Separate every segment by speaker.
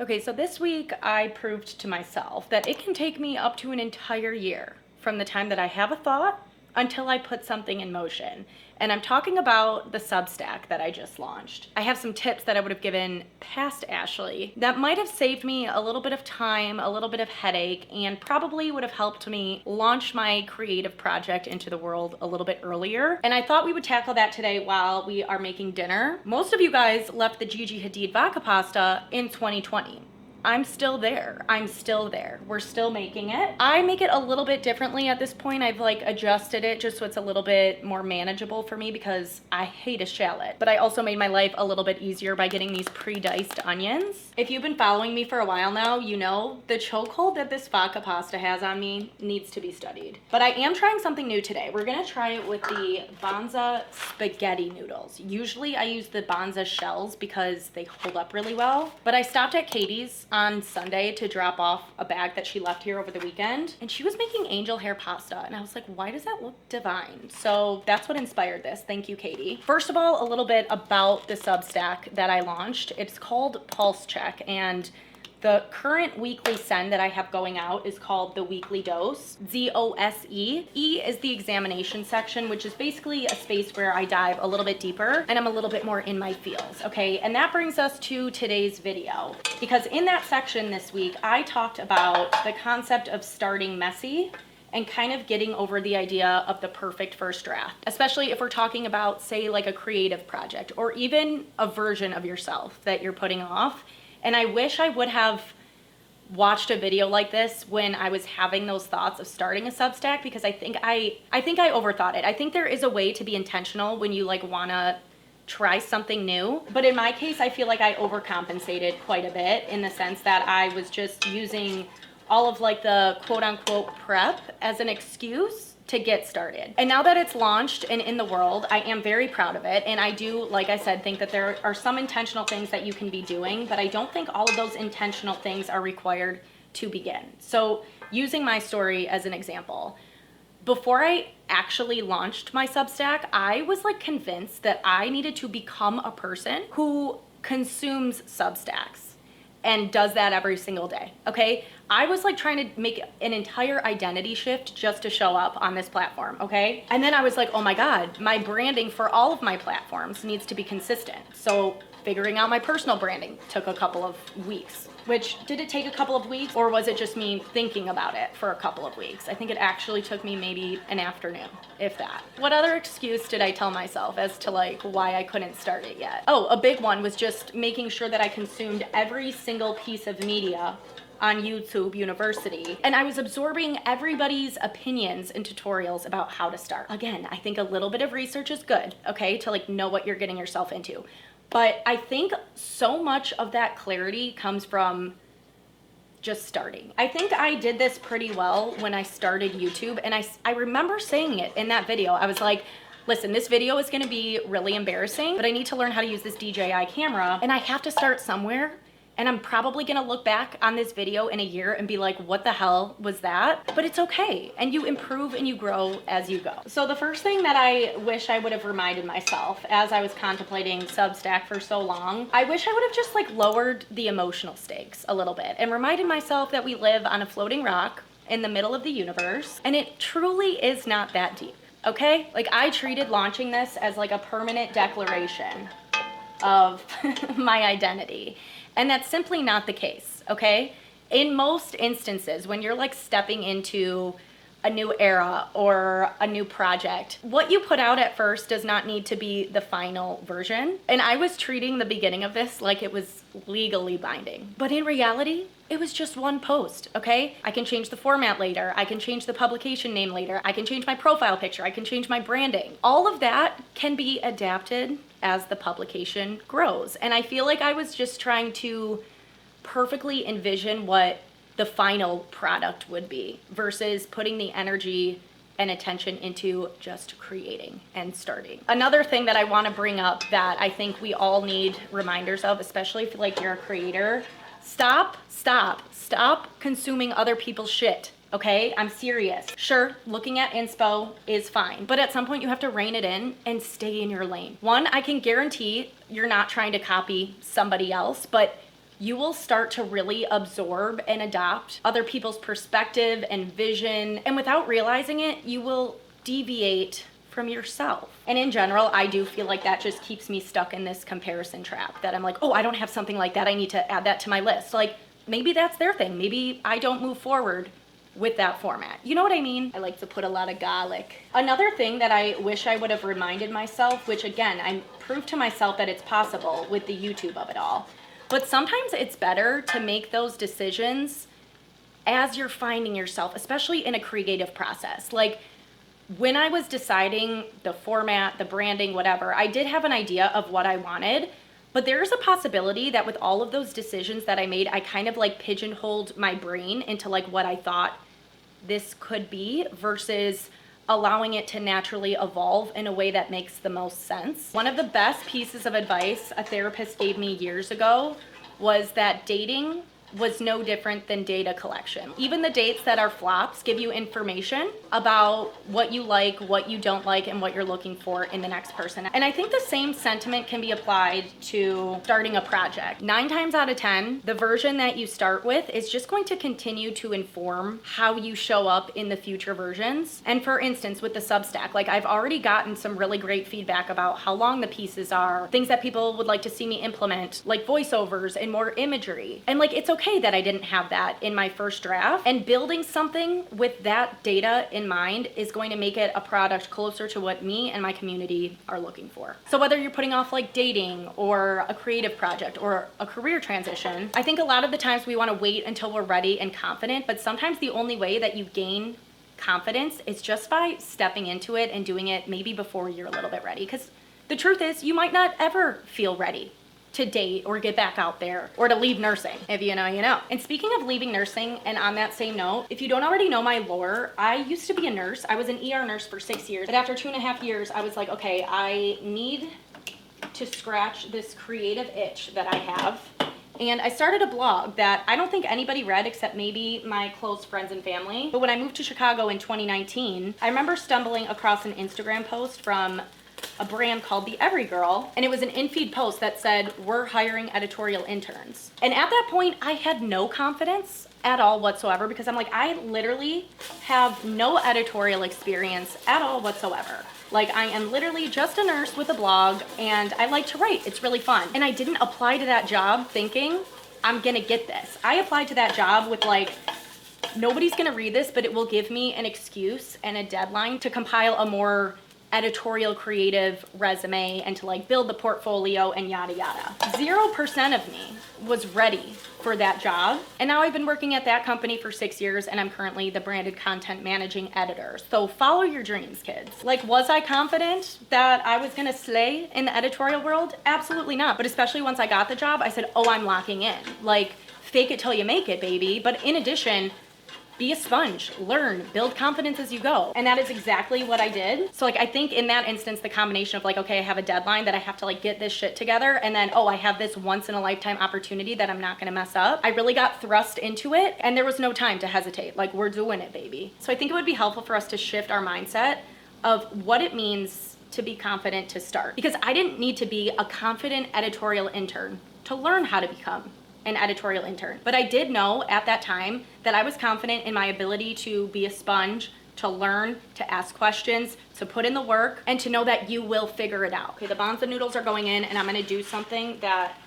Speaker 1: Okay, so this week I proved to myself that it can take me up to an entire year from the time that I have a thought until I put something in motion. And I'm talking about the Substack that I just launched. I have some tips that I would have given past Ashley that might have saved me a little bit of time, a little bit of headache, and probably would have helped me launch my creative project into the world a little bit earlier. And I thought we would tackle that today while we are making dinner. Most of you guys left the Gigi Hadid vodka pasta in 2020. I'm still there. I'm still there. We're still making it. I make it a little bit differently at this point. I've like adjusted it just so it's a little bit more manageable for me because I hate a shallot. But I also made my life a little bit easier by getting these pre-diced onions. If you've been following me for a while now, you know the chokehold that this vodka pasta has on me needs to be studied. But I am trying something new today. We're gonna try it with the Banza spaghetti noodles. Usually I use the Banza shells because they hold up really well. But I stopped at Katie's on Sunday to drop off a bag that she left here over the weekend, and she was making angel hair pasta, and I was like, why does that look divine? So that's what inspired this. Thank you, Katie. First of all, a little bit about the Substack that I launched. It's called Pulse Check, and the current weekly send that I have going out is called the Weekly Dose, ZOSE. E is the examination section, which is basically a space where I dive a little bit deeper and I'm a little bit more in my feels, okay? And that brings us to today's video, because in that section this week, I talked about the concept of starting messy and kind of getting over the idea of the perfect first draft, especially if we're talking about, say, like a creative project or even a version of yourself that you're putting off. And I wish I would have watched a video like this when I was having those thoughts of starting a Substack, because I think I overthought it. I think there is a way to be intentional when you like wanna try something new. But in my case, I feel like I overcompensated quite a bit in the sense that I was just using all of like the quote unquote prep as an excuse to get started. And now that it's launched and in the world, I am very proud of it. And I do, like I said, think that there are some intentional things that you can be doing, but I don't think all of those intentional things are required to begin. So using my story as an example, before I actually launched my Substack, I was like convinced that I needed to become a person who consumes Substacks and does that every single day, okay? I was like trying to make an entire identity shift just to show up on this platform, okay? And then I was like, oh my God, my branding for all of my platforms needs to be consistent. So figuring out my personal branding took a couple of weeks. Which, did it take a couple of weeks, or was it just me thinking about it for a couple of weeks? I think it actually took me maybe an afternoon, if that. What other excuse did I tell myself as to like why I couldn't start it yet? Oh, a big one was just making sure that I consumed every single piece of media on YouTube University, and I was absorbing everybody's opinions and tutorials about how to start. Again, I think a little bit of research is good, okay, to like know what you're getting yourself into. But I think so much of that clarity comes from just starting. I think I did this pretty well when I started YouTube, and I remember saying it in that video. I was like, listen, this video is gonna be really embarrassing, but I need to learn how to use this DJI camera, and I have to start somewhere. And I'm probably gonna look back on this video in a year and be like, what the hell was that? But it's okay, and you improve and you grow as you go. So the first thing that I wish I would have reminded myself as I was contemplating Substack for so long, I wish I would have just like lowered the emotional stakes a little bit and reminded myself that we live on a floating rock in the middle of the universe, and it truly is not that deep, okay? Like I treated launching this as like a permanent declaration of my identity. And that's simply not the case, okay? In most instances, when you're like stepping into a new era or a new project, what you put out at first does not need to be the final version. And I was treating the beginning of this like it was legally binding. But in reality, it was just one post, okay? I can change the format later. I can change the publication name later. I can change my profile picture. I can change my branding. All of that can be adapted as the publication grows. And I feel like I was just trying to perfectly envision what the final product would be versus putting the energy and attention into just creating and starting. Another thing that I want to bring up that I think we all need reminders of, especially if like you're a creator, stop consuming other people's shit. Okay, I'm serious. Sure, looking at inspo is fine, but at some point you have to rein it in and stay in your lane. One, I can guarantee you're not trying to copy somebody else, but you will start to really absorb and adopt other people's perspective and vision. And without realizing it, you will deviate from yourself. And in general, I do feel like that just keeps me stuck in this comparison trap that I'm like, oh, I don't have something like that. I need to add that to my list. Like, maybe that's their thing. Maybe I don't move forward with that format. You know what I mean? I like to put a lot of garlic. Another thing that I wish I would have reminded myself, which again, I proved to myself that it's possible with the YouTube of it all. But sometimes it's better to make those decisions as you're finding yourself, especially in a creative process. Like, when I was deciding the format, the branding, whatever, I did have an idea of what I wanted, but there's a possibility that with all of those decisions that I made, I kind of like pigeonholed my brain into like what I thought this could be versus allowing it to naturally evolve in a way that makes the most sense. One of the best pieces of advice a therapist gave me years ago was that dating was no different than data collection. Even the dates that are flops give you information about what you like, what you don't like, and what you're looking for in the next person. And I think the same sentiment can be applied to starting a project. 9 times out of 10, the version that you start with is just going to continue to inform how you show up in the future versions. And for instance, with the Substack, like I've already gotten some really great feedback about how long the pieces are, things that people would like to see me implement, like voiceovers and more imagery. And like, it's okay that I didn't have that in my first draft, and building something with that data in mind is going to make it a product closer to what me and my community are looking for. So whether you're putting off like dating or a creative project or a career transition, I think a lot of the times we want to wait until we're ready and confident, but sometimes the only way that you gain confidence is just by stepping into it and doing it maybe before you're a little bit ready. Because the truth is, you might not ever feel ready to date or get back out there or to leave nursing. If you know, you know. And speaking of leaving nursing, and on that same note, if you don't already know my lore, I used to be a nurse. I was an ER nurse for 6 years. But after 2.5 years, I was like, okay, I need to scratch this creative itch that I have. And I started a blog that I don't think anybody read except maybe my close friends and family. But when I moved to Chicago in 2019, I remember stumbling across an Instagram post from a brand called the Everygirl, and it was an in-feed post that said, we're hiring editorial interns. And at that point, I had no confidence at all whatsoever, because I'm like, I literally have no editorial experience at all whatsoever. Like, I am literally just a nurse with a blog, and I like to write. It's really fun. And I didn't apply to that job thinking, I'm gonna get this. I applied to that job with like, nobody's gonna read this, but it will give me an excuse and a deadline to compile a more editorial creative resume and to like build the portfolio and yada yada. 0% of me was ready for that job. And now I've been working at that company for 6 years, and I'm currently the branded content managing editor. So follow your dreams, kids. Like, was I confident that I was gonna slay in the editorial world? Absolutely not. But especially once I got the job, I said, oh, I'm locking in. Like, fake it till you make it, baby. But in addition, be a sponge, learn, build confidence as you go. And that is exactly what I did. So like, I think in that instance, the combination of like, okay, I have a deadline that I have to like get this shit together, and then, oh, I have this once in a lifetime opportunity that I'm not gonna mess up. I really got thrust into it, and there was no time to hesitate. Like, we're doing it, baby. So I think it would be helpful for us to shift our mindset of what it means to be confident to start. Because I didn't need to be a confident editorial intern to learn how to become an editorial intern. But I did know at that time that I was confident in my ability to be a sponge, to learn, to ask questions, to put in the work, and to know that you will figure it out. Okay, the bonza noodles are going in, and I'm gonna do something that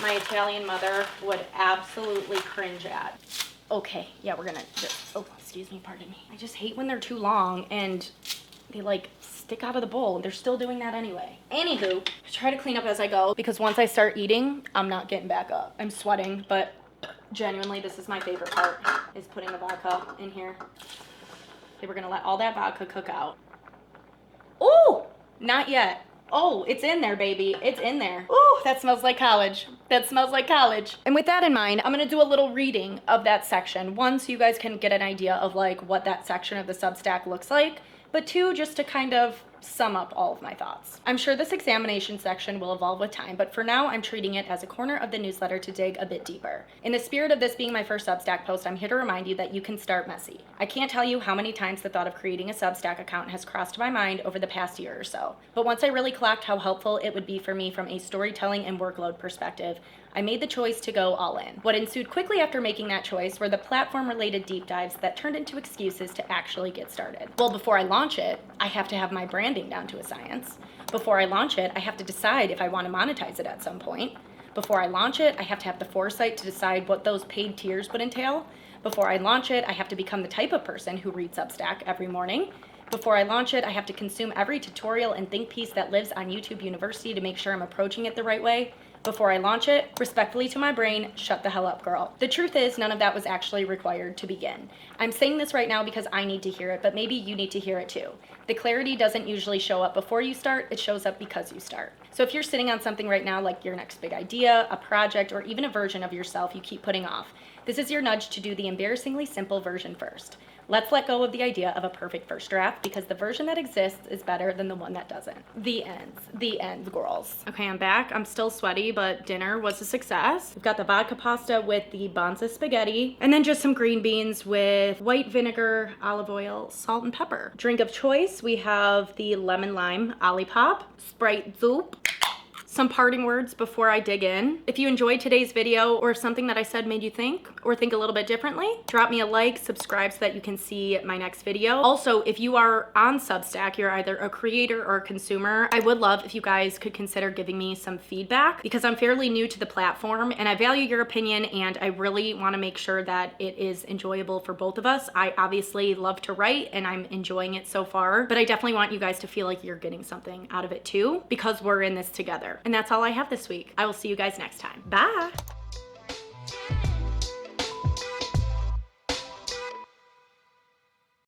Speaker 1: my Italian mother would absolutely cringe at. Okay, yeah, we're gonna, oh, excuse me, pardon me. I just hate when they're too long and they like stick out of the bowl. They're still doing that anyway. Anywho, I try to clean up as I go, because once I start eating, I'm not getting back up. I'm sweating, but genuinely, this is my favorite part, is putting the vodka in here. Okay, we're gonna let all that vodka cook out. Ooh, not yet. Oh, it's in there, baby. It's in there. Ooh, that smells like college. That smells like college. And with that in mind, I'm gonna do a little reading of that section. One, so you guys can get an idea of like what that section of the Substack looks like. But 2, just to kind of sum up all of my thoughts. I'm sure this examination section will evolve with time, but for now, I'm treating it as a corner of the newsletter to dig a bit deeper. In the spirit of this being my first Substack post, I'm here to remind you that you can start messy. I can't tell you how many times the thought of creating a Substack account has crossed my mind over the past year or so. But once I really clocked how helpful it would be for me from a storytelling and workload perspective, I made the choice to go all in. What ensued quickly after making that choice were the platform-related deep dives that turned into excuses to actually get started. Well, before I launch it, I have to have my branding down to a science. Before I launch it, I have to decide if I want to monetize it at some point. Before I launch it, I have to have the foresight to decide what those paid tiers would entail. Before I launch it, I have to become the type of person who reads Substack every morning. Before I launch it, I have to consume every tutorial and think piece that lives on YouTube University to make sure I'm approaching it the right way. Before I launch it, respectfully to my brain, shut the hell up, girl. The truth is, none of that was actually required to begin. I'm saying this right now because I need to hear it, but maybe you need to hear it too. The clarity doesn't usually show up before you start, it shows up because you start. So if you're sitting on something right now like your next big idea, a project, or even a version of yourself you keep putting off, this is your nudge to do the embarrassingly simple version first. Let's let go of the idea of a perfect first draft because the version that exists is better than the one that doesn't. The ends, girls. Okay, I'm back. I'm still sweaty, but dinner was a success. We've got the vodka pasta with the bonza spaghetti, and then just some green beans with white vinegar, olive oil, salt, and pepper. Drink of choice, we have the lemon lime Olipop, Sprite Zoop. Some parting words before I dig in. If you enjoyed today's video or if something that I said made you think or think a little bit differently, drop me a like, subscribe so that you can see my next video. Also, if you are on Substack, you're either a creator or a consumer, I would love if you guys could consider giving me some feedback because I'm fairly new to the platform and I value your opinion and I really want to make sure that it is enjoyable for both of us. I obviously love to write and I'm enjoying it so far, but I definitely want you guys to feel like you're getting something out of it too because we're in this together. And that's all I have this week. I will see you guys next time. Bye.